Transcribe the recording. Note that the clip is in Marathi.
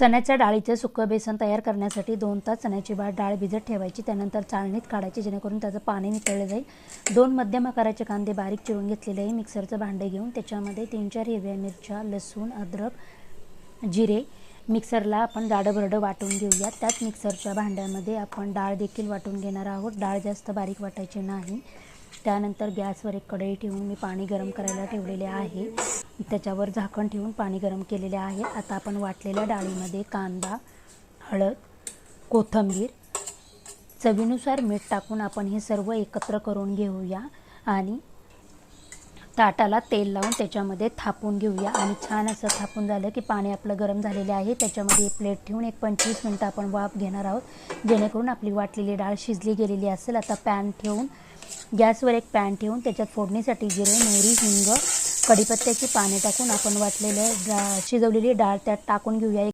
चण्याच्या डाळीचे सुकं बेसन तयार करण्यासाठी 2 तास चण्याची डाळ भिजत ठेवायची। त्यानंतर चाळणीत काढायची जेणेकरून त्याचं पाणी निथळलं जाईल। 2 मध्यम आकाराचे कांदे बारीक चिरून घेतलेले आहे। मिक्सरचं भांडे घेऊन त्याच्यामध्ये 3-4 हिरव्या मिरच्या, लसूण, अद्रक, जिरे मिक्सरला आपण जाडं-भरडं वाटून घेऊया। त्याच मिक्सरच्या भांड्यामध्ये आपण डाळ देखील वाटून घेणार आहोत। डाळ जास्त बारीक वाटायची नाही। त्यानंतर गॅसवर एक कढई ठेवून मी पाणी गरम करायला ठेवलेले आहे। त्याच्यावर झाकण ठेवून पाणी गरम केलेले आहे। आता आपण वाटलेल्या डाळीमध्ये कांदा, हळद, कोथिंबीर, चवीनुसार मीठ टाकून आपण हे सर्व एकत्र करून घेऊया आणि ताटाला तेल लावून त्याच्यामध्ये थापून घेऊया। आणि छान असं थापून झालं की पाणी आपलं गरम झालेले आहे। त्याच्यामध्ये एक प्लेट ठेवून एक 25 मिनिटं आपण वाफ घेणार आहोत जेणेकरून आपली वाटलेली डाळ शिजली गेलेली असेल। आता पॅन ठेवून गॅसवर एक पॅन ठेवून त्याच्यात फोडणीसाठी जिरे, मोहरी, हिंग, कढीपत्त्याची पाने टाकून आपण वाटलेलं शिजवलेली डाळ त्यात टाकून घेऊया।